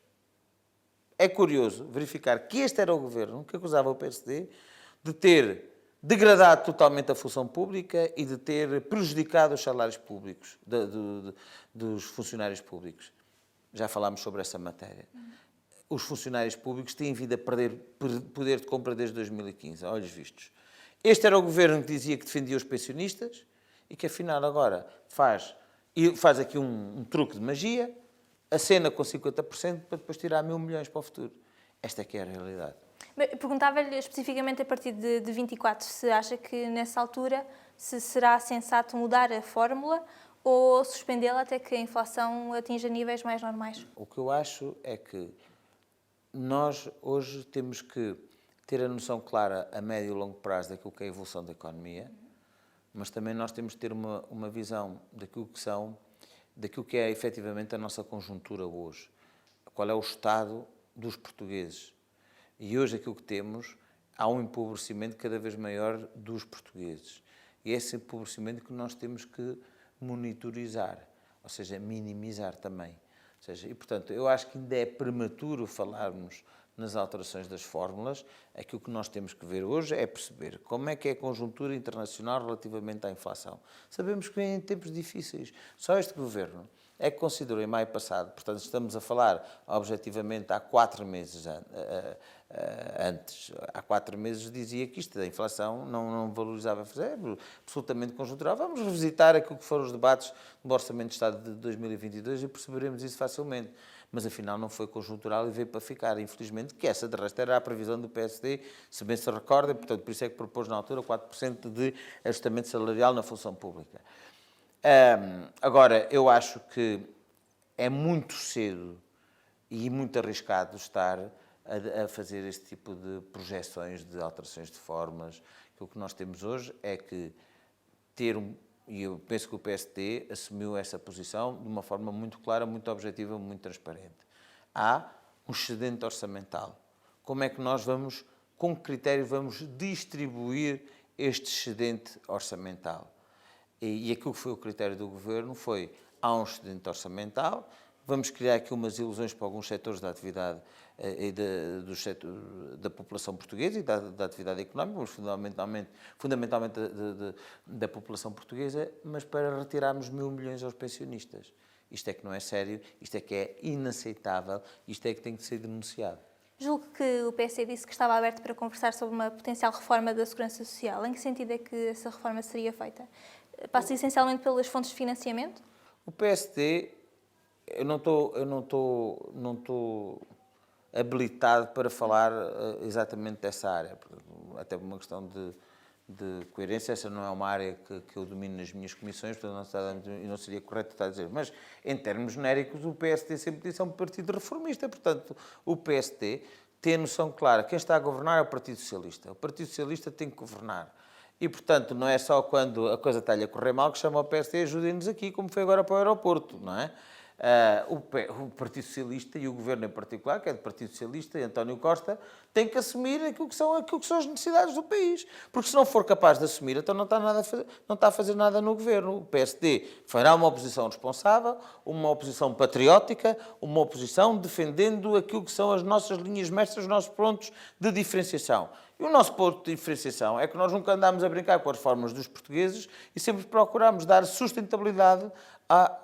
É curioso verificar que este era o Governo que acusava o PSD de ter degradado totalmente a função pública e de ter prejudicado os salários públicos, dos funcionários públicos. Já falámos sobre essa matéria. Os funcionários públicos têm vindo a perder poder de compra desde 2015, a olhos vistos. Este era o Governo que dizia que defendia os pensionistas, e que afinal agora faz aqui um truque de magia, acena com 50% para depois tirar 1.000 milhões para o futuro. Esta é que é a realidade. Perguntava-lhe especificamente a partir de 24, se acha que nessa altura se será sensato mudar a fórmula ou suspendê-la até que a inflação atinja níveis mais normais? O que eu acho é que nós hoje temos que ter a noção clara a médio e longo prazo daquilo que é a evolução da economia, mas também nós temos de ter uma visão daquilo que é efetivamente a nossa conjuntura hoje. Qual é o estado dos portugueses? E hoje aquilo que temos, há um empobrecimento cada vez maior dos portugueses. E é esse empobrecimento que nós temos que monitorizar, ou seja, minimizar também. Ou seja, e portanto, eu acho que ainda é prematuro falarmos nas alterações das fórmulas. Aquilo que nós temos que ver hoje é perceber como é que é a conjuntura internacional relativamente à inflação. Sabemos que vem em tempos difíceis. Só este Governo é que considerou em maio passado, portanto estamos a falar objetivamente há 4 meses antes, há 4 meses dizia que isto da inflação não valorizava, é absolutamente conjuntural. Vamos revisitar aquilo que foram os debates do Orçamento de Estado de 2022 e perceberemos isso facilmente. Mas afinal não foi conjuntural e veio para ficar, infelizmente, que essa de resto era a previsão do PSD, se bem se recorda, portanto por isso é que propôs na altura 4% de ajustamento salarial na função pública. Agora, eu acho que é muito cedo e muito arriscado estar a fazer este tipo de projeções de alterações de formas. O que nós temos hoje é que e eu penso que o PSD assumiu essa posição de uma forma muito clara, muito objetiva, muito transparente. Há um excedente orçamental. Como é que nós vamos, com que critério vamos distribuir este excedente orçamental? E aquilo que foi o critério do Governo foi, há um excedente orçamental, vamos criar aqui umas ilusões para alguns setores da atividade e da população portuguesa e da atividade económica, mas fundamentalmente da população portuguesa, mas para retirarmos 1.000 milhões aos pensionistas. Isto é que não é sério, isto é que é inaceitável, isto é que tem que ser denunciado. Julgo que o PSD disse que estava aberto para conversar sobre uma potencial reforma da Segurança Social. Em que sentido é que essa reforma seria feita? Passa essencialmente pelas fontes de financiamento? O PSD, eu não estou habilitado para falar exatamente dessa área, até por uma questão de coerência. Essa não é uma área que eu domino nas minhas comissões, portanto não seria correto estar a dizer. Mas, em termos genéricos, o PSD sempre disse é um partido reformista. Portanto, o PSD tem a noção clara. Quem está a governar é o Partido Socialista. O Partido Socialista tem que governar. E, portanto, não é só quando a coisa está-lhe a correr mal que chama o PSD, ajudem-nos aqui, como foi agora para o aeroporto, não é? O Partido Socialista e o Governo em particular, que é do Partido Socialista e António Costa, tem que assumir aquilo que são as necessidades do país. Porque se não for capaz de assumir, então não está a fazer nada no Governo. O PSD fará uma oposição responsável, uma oposição patriótica, uma oposição defendendo aquilo que são as nossas linhas mestras, os nossos pontos de diferenciação. E o nosso ponto de diferenciação é que nós nunca andámos a brincar com as reformas dos portugueses e sempre procurámos dar sustentabilidade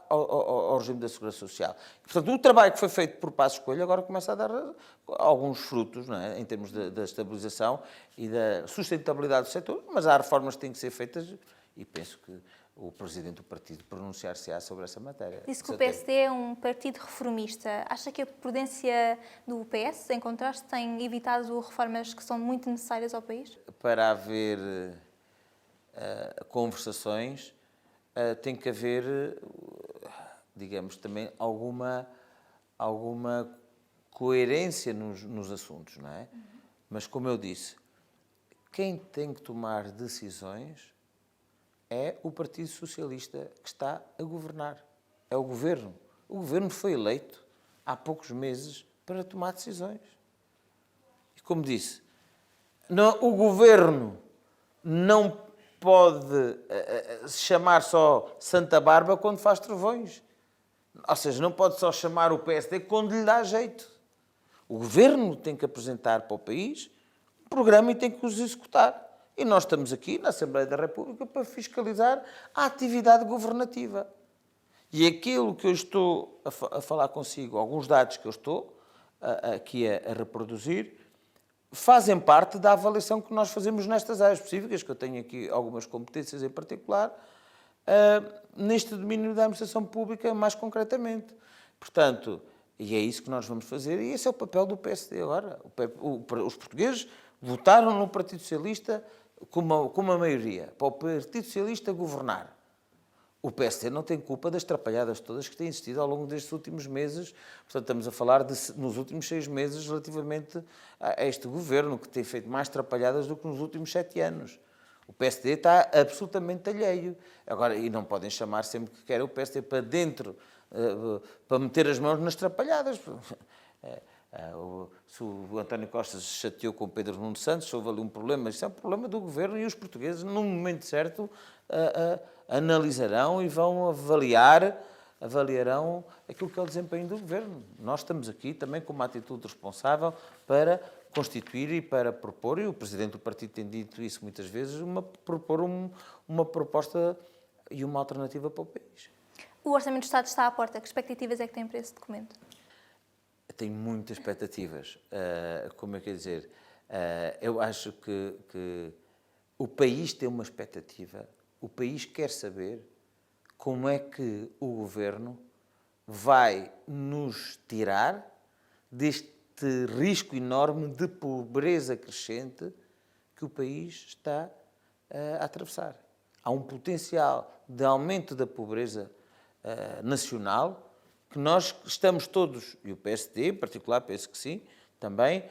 ao regime da Segurança Social. E, portanto, o trabalho que foi feito por Passos Coelho agora começa a dar alguns frutos, não é? Em termos da estabilização e da sustentabilidade do setor, mas há reformas que têm que ser feitas e penso que o Presidente do Partido pronunciar-se-á sobre essa matéria. Disse que o PSD é um partido reformista. Acha que a prudência do PS, em contraste, tem evitado reformas que são muito necessárias ao país? Para haver conversações, tem que haver, digamos, também alguma coerência nos assuntos, não é? Mas, como eu disse, quem tem que tomar decisões é o Partido Socialista que está a governar. É o Governo. O Governo foi eleito há poucos meses para tomar decisões. E, como disse, o Governo não pode se chamar só Santa Barba quando faz trovões. Ou seja, não pode só chamar o PSD quando lhe dá jeito. O Governo tem que apresentar para o país um programa e tem que os executar. E nós estamos aqui na Assembleia da República para fiscalizar a atividade governativa. E aquilo que eu estou a falar consigo, alguns dados que eu estou aqui a reproduzir, fazem parte da avaliação que nós fazemos nestas áreas específicas, que eu tenho aqui algumas competências em particular, neste domínio da administração pública mais concretamente. Portanto, e é isso que nós vamos fazer, e esse é o papel do PSD agora. Os portugueses votaram no Partido Socialista com uma maioria, para o Partido Socialista governar. O PSD não tem culpa das atrapalhadas todas que têm existido ao longo destes últimos meses. Portanto, estamos a falar nos últimos 6 meses relativamente a este governo, que tem feito mais atrapalhadas do que nos últimos 7 anos. O PSD está absolutamente alheio. Agora, e não podem chamar sempre que querem o PSD para dentro, para meter as mãos nas atrapalhadas. Se o António Costa se chateou com o Pedro Nuno Santos, houve ali um problema, isso é um problema do Governo e os portugueses, no momento certo, analisarão e vão avaliarão aquilo que é o desempenho do Governo. Nós estamos aqui também com uma atitude responsável para constituir e para propor, e o Presidente do Partido tem dito isso muitas vezes, propor uma proposta e uma alternativa para o país. O Orçamento do Estado está à porta. Que expectativas é que tem para esse documento? Tenho muitas expectativas. Como eu quero dizer, eu acho que o país tem uma expectativa, o país quer saber como é que o Governo vai nos tirar deste risco enorme de pobreza crescente que o país está a atravessar. Há um potencial de aumento da pobreza nacional que nós estamos todos, e o PSD em particular, penso que sim, também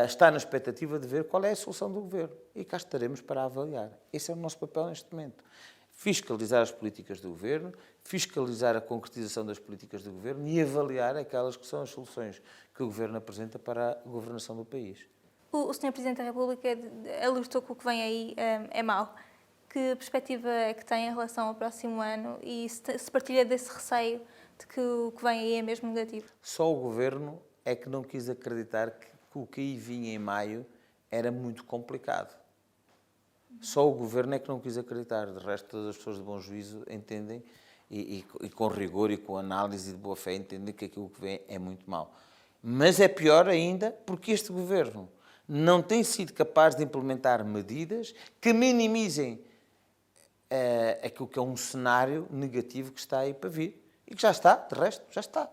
está na expectativa de ver qual é a solução do Governo. E cá estaremos para avaliar. Esse é o nosso papel neste momento. Fiscalizar as políticas do Governo, fiscalizar a concretização das políticas do Governo e avaliar aquelas que são as soluções que o Governo apresenta para a governação do país. O Sr. Presidente da República alertou que o que vem aí é mau. Que perspectiva é que tem em relação ao próximo ano e se partilha desse receio de que o que vem aí é mesmo negativo? Só o Governo é que não quis acreditar que o que aí vinha em maio era muito complicado. Só o Governo é que não quis acreditar. De resto, todas as pessoas de bom juízo entendem e com rigor e com análise de boa fé entendem que aquilo que vem é muito mau. Mas é pior ainda porque este governo não tem sido capaz de implementar medidas que minimizem aquilo que é um cenário negativo que está aí para vir. E que já está, de resto, já está.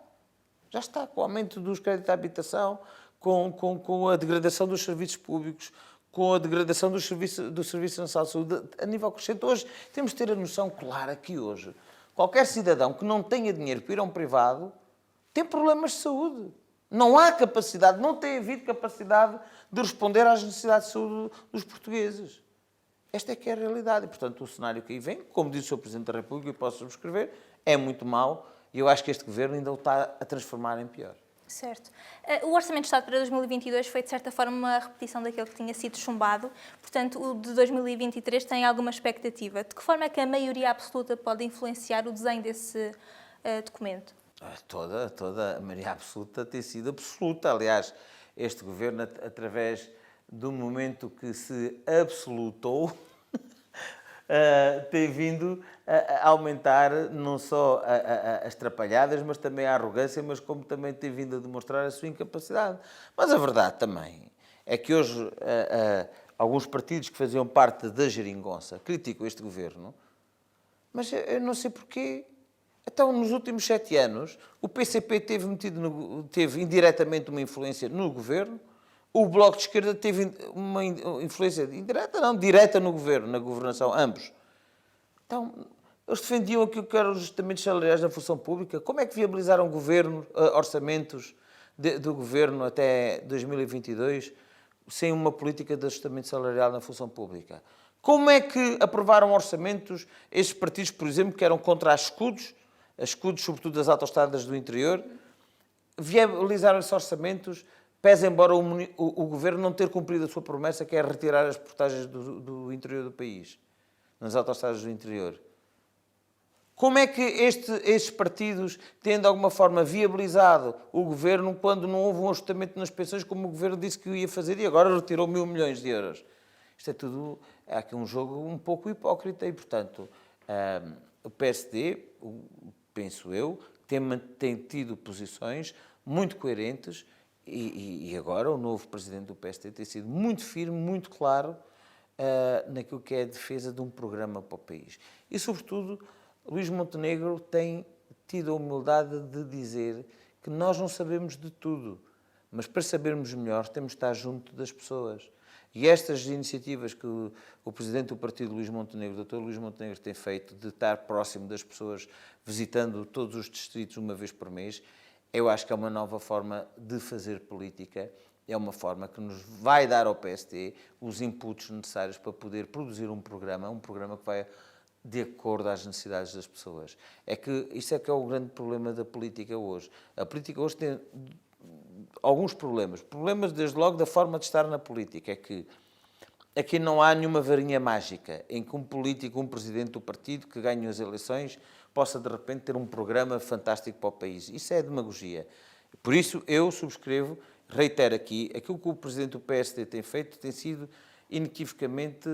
Já está, com o aumento dos créditos à habitação, com a degradação dos serviços públicos, com a degradação do Serviço Nacional de Saúde, a nível crescente. Hoje temos de ter a noção clara que hoje qualquer cidadão que não tenha dinheiro para ir a um privado tem problemas de saúde. Não há capacidade, não tem havido capacidade de responder às necessidades de saúde dos portugueses. Esta é que é a realidade. E, portanto, o cenário que aí vem, como disse o Sr. Presidente da República, e posso subscrever, é muito mau e eu acho que este governo ainda o está a transformar em pior. Certo. O Orçamento de Estado para 2022 foi, de certa forma, uma repetição daquele que tinha sido chumbado. Portanto, o de 2023 tem alguma expectativa. De que forma é que a maioria absoluta pode influenciar o desenho desse documento? Toda a maioria absoluta tem sido absoluta. Aliás, este governo, através do momento que se absolutou, tem vindo a aumentar não só as trapalhadas, mas também a arrogância, mas como também tem vindo a demonstrar a sua incapacidade. Mas a verdade também é que hoje alguns partidos que faziam parte da geringonça criticam este governo, mas eu não sei porquê. Então, nos últimos 7 anos, o PCP teve indiretamente uma influência no governo, o Bloco de Esquerda teve uma influência indireta, não, direta no governo, na governação, ambos. Então, eles defendiam aquilo que eram os ajustamentos salariais na função pública. Como é que viabilizaram orçamentos do governo até 2022 sem uma política de ajustamento salarial na função pública? Como é que aprovaram orçamentos estes partidos, por exemplo, que eram contra as escudos sobretudo das autoestradas do interior, viabilizaram esses orçamentos, pese embora o governo não ter cumprido a sua promessa, que é retirar as portagens do interior do país, nas autoestradas do interior. Como é que estes partidos têm, de alguma forma, viabilizado o governo quando não houve um ajustamento nas pensões, como o governo disse que ia fazer e agora retirou 1.000 milhões de euros? Isto é tudo, há aqui um jogo um pouco hipócrita e, portanto, o PSD, penso eu, tem tido posições muito coerentes e agora o novo presidente do PSD tem sido muito firme, muito claro naquilo que é a defesa de um programa para o país. E, sobretudo, Luís Montenegro tem tido a humildade de dizer que nós não sabemos de tudo, mas para sabermos melhor temos de estar junto das pessoas. E estas iniciativas que o Presidente do Partido, Luís Montenegro, o Dr. Luís Montenegro, tem feito, de estar próximo das pessoas, visitando todos os distritos uma vez por mês, eu acho que é uma nova forma de fazer política, é uma forma que nos vai dar ao PSD os inputs necessários para poder produzir um programa que vai de acordo às necessidades das pessoas. Isso é que é o grande problema da política hoje. A política hoje tem alguns problemas. Problemas, desde logo, da forma de estar na política. É que aqui não há nenhuma varinha mágica em que um político, um presidente do partido que ganhe as eleições possa, de repente, ter um programa fantástico para o país. Isso é demagogia. Por isso, eu subscrevo, reitero aqui, aquilo que o presidente do PSD tem feito tem sido inequivocamente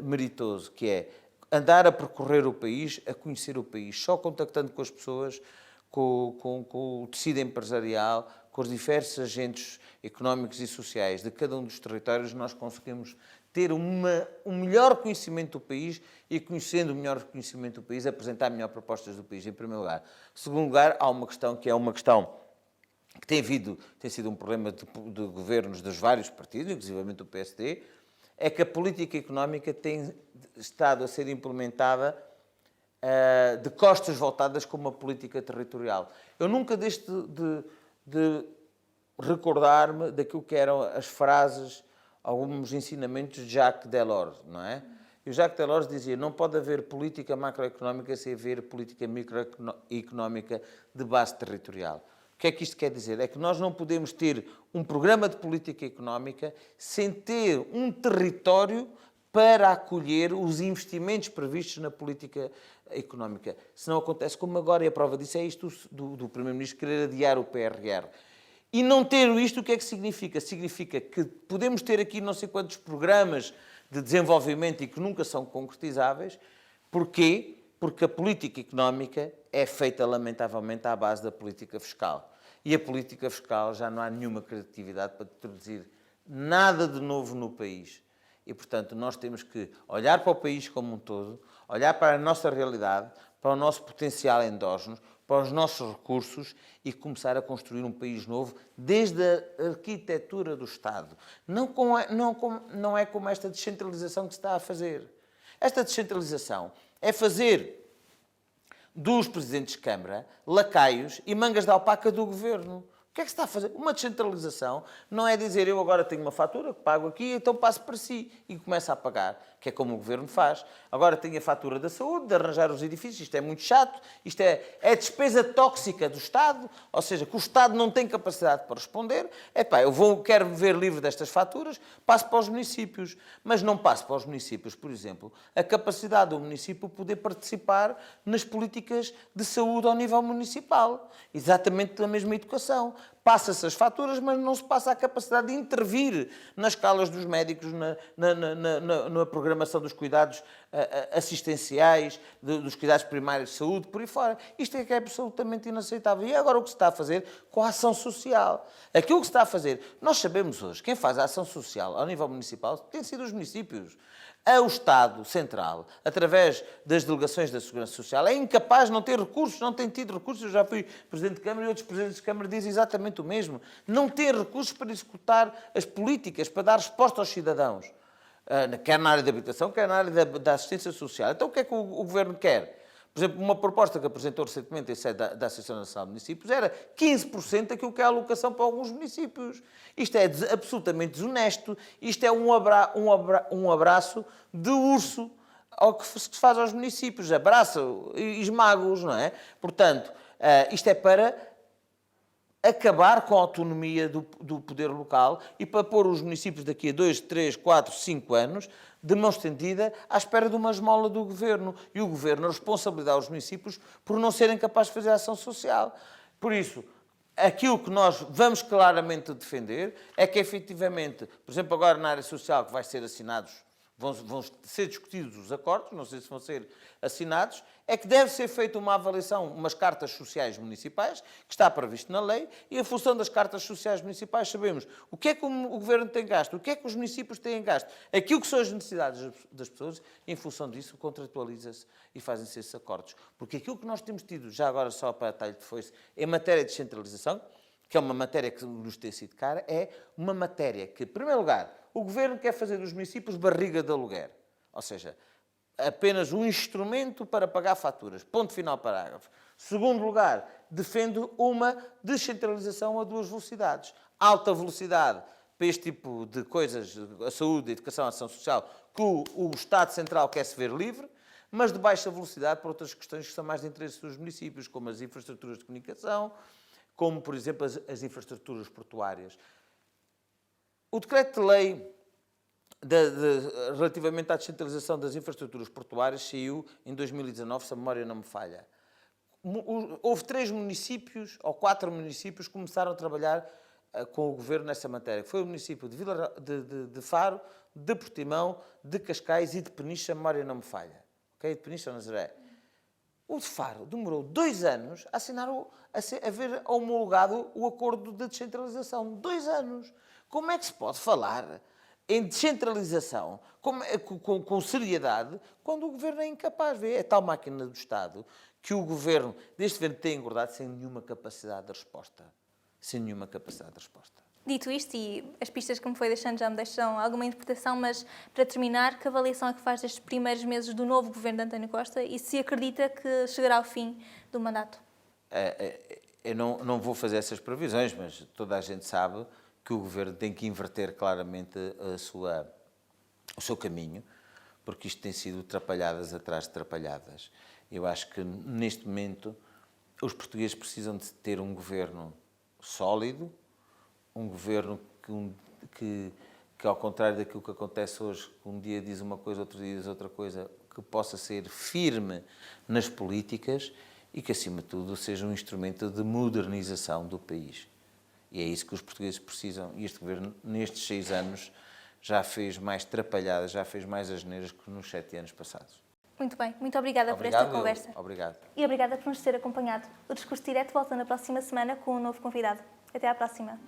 meritoso, que é andar a percorrer o país, a conhecer o país, só contactando com as pessoas, com o tecido empresarial, com os diversos agentes económicos e sociais de cada um dos territórios, nós conseguimos ter um melhor conhecimento do país e, conhecendo o melhor conhecimento do país, apresentar melhor propostas do país, em primeiro lugar. Em segundo lugar, há uma questão que é uma questão que tem sido um problema de governos dos vários partidos, inclusivamente do PSD, é que a política económica tem estado a ser implementada de costas voltadas com uma política territorial. Eu nunca deixo de recordar-me daquilo que eram as frases, alguns ensinamentos de Jacques Delors, não é? E o Jacques Delors dizia: não pode haver política macroeconómica sem haver política microeconómica de base territorial. O que é que isto quer dizer? É que nós não podemos ter um programa de política económica sem ter um território para acolher os investimentos previstos na política económica. Se não acontece como agora, e a prova disso é isto do Primeiro-Ministro querer adiar o PRR. E não ter isto, o que é que significa? Significa que podemos ter aqui não sei quantos programas de desenvolvimento e que nunca são concretizáveis. Porquê? Porque a política económica é feita, lamentavelmente, à base da política fiscal. e a política fiscal já não há nenhuma criatividade para introduzir nada de novo no país. E, portanto, nós temos que olhar para o país como um todo, olhar para a nossa realidade, para o nosso potencial endógeno, para os nossos recursos e começar a construir um país novo desde a arquitetura do Estado. Não é como esta descentralização que se está a fazer. Esta descentralização é fazer dos presidentes de Câmara lacaios e mangas de alpaca do governo. O que é que se está a fazer? Uma descentralização não é dizer eu agora tenho uma fatura que pago aqui, então passo para si e começa a pagar, que é como o governo faz. Agora tenho a fatura da saúde, de arranjar os edifícios, isto é muito chato, isto é despesa tóxica do Estado, ou seja, que o Estado não tem capacidade para responder. Quero me ver livre destas faturas, passo para os municípios, mas não passo para os municípios, por exemplo, a capacidade do município poder participar nas políticas de saúde ao nível municipal, exatamente da mesma educação. Passa-se as faturas, mas não se passa a capacidade de intervir nas escalas dos médicos, na programação dos cuidados assistenciais, dos cuidados primários de saúde, por aí fora. Isto é que é absolutamente inaceitável. E agora o que se está a fazer com a ação social? Aquilo que se está a fazer, nós sabemos hoje, quem faz a ação social ao nível municipal tem sido os municípios. O Estado Central, através das delegações da Segurança Social, é incapaz de não ter recursos, não tem tido recursos. Eu já fui Presidente de Câmara e outros Presidentes de Câmara dizem exatamente o mesmo. Não tem recursos para executar as políticas, para dar resposta aos cidadãos, quer na área da habitação, quer na área da assistência social. Então o que é que o Governo quer? Por exemplo, uma proposta que apresentou recentemente em sede da Associação Nacional de Municípios era 15% daquilo que é a alocação para alguns municípios. Isto é absolutamente desonesto, isto é um abraço de urso ao que se faz aos municípios. Abraça e esmaga-os, não é? Portanto, isto é para acabar com a autonomia do poder local e para pôr os municípios daqui a 2, 3, 4, 5 anos de mão estendida à espera de uma esmola do Governo. E o Governo responsabiliza os municípios por não serem capazes de fazer ação social. Por isso, aquilo que nós vamos claramente defender é que, efetivamente, por exemplo, agora na área social que vai ser assinados, vão ser discutidos os acordos, não sei se vão ser assinados, é que deve ser feita uma avaliação, umas cartas sociais municipais, que está previsto na lei, e em função das cartas sociais municipais sabemos o que é que o Governo tem gasto, o que é que os municípios têm gasto, aquilo que são as necessidades das pessoas, e em função disso contratualiza-se e fazem-se esses acordos. Porque aquilo que nós temos tido, já agora só para talho de foice, em matéria de descentralização, que é uma matéria que nos tem sido cara, é uma matéria que, em primeiro lugar, o Governo quer fazer dos municípios barriga de aluguer. Ou seja, apenas um instrumento para pagar faturas. Ponto final, parágrafo. Segundo lugar, defende uma descentralização a duas velocidades. Alta velocidade para este tipo de coisas, a saúde, a educação, a ação social, que o Estado Central quer se ver livre, mas de baixa velocidade para outras questões que são mais de interesse dos municípios, como as infraestruturas de comunicação, como, por exemplo, as infraestruturas portuárias. O decreto-lei relativamente à descentralização das infraestruturas portuárias saiu em 2019, se a memória não me falha. Houve 3 municípios, ou 4 municípios, que começaram a trabalhar com o Governo nessa matéria. Foi o município de Faro, de Portimão, de Cascais e de Peniche, se a memória não me falha. Okay? De Peniche ou Nazaré. O de Faro demorou 2 anos a assinar, a ver homologado o acordo de descentralização. 2 anos. Como é que se pode falar em descentralização com seriedade quando o Governo é incapaz? É tal máquina do Estado que o Governo, deste governo, tem engordado sem nenhuma capacidade de resposta. Sem nenhuma capacidade de resposta. Dito isto, e as pistas que me foi deixando já me deixam alguma interpretação, mas para terminar, que avaliação é que faz destes primeiros meses do novo governo de António Costa e se acredita que chegará ao fim do mandato? Eu não vou fazer essas previsões, mas toda a gente sabe que o Governo tem que inverter claramente o seu caminho, porque isto tem sido trapalhadas atrás de trapalhadas. Eu acho que, neste momento, os portugueses precisam de ter um governo sólido, um governo que ao contrário daquilo que acontece hoje, que um dia diz uma coisa, outro dia diz outra coisa, que possa ser firme nas políticas e que, acima de tudo, seja um instrumento de modernização do país. E é isso que os portugueses precisam. E este governo, nestes 6 anos, já fez mais trapalhadas, já fez mais asneiras que nos 7 anos passados. Muito bem, muito obrigada por Obrigado, esta conversa. Obrigado. E obrigada por nos ter acompanhado. O Discurso Direto volta na próxima semana com um novo convidado. Até à próxima.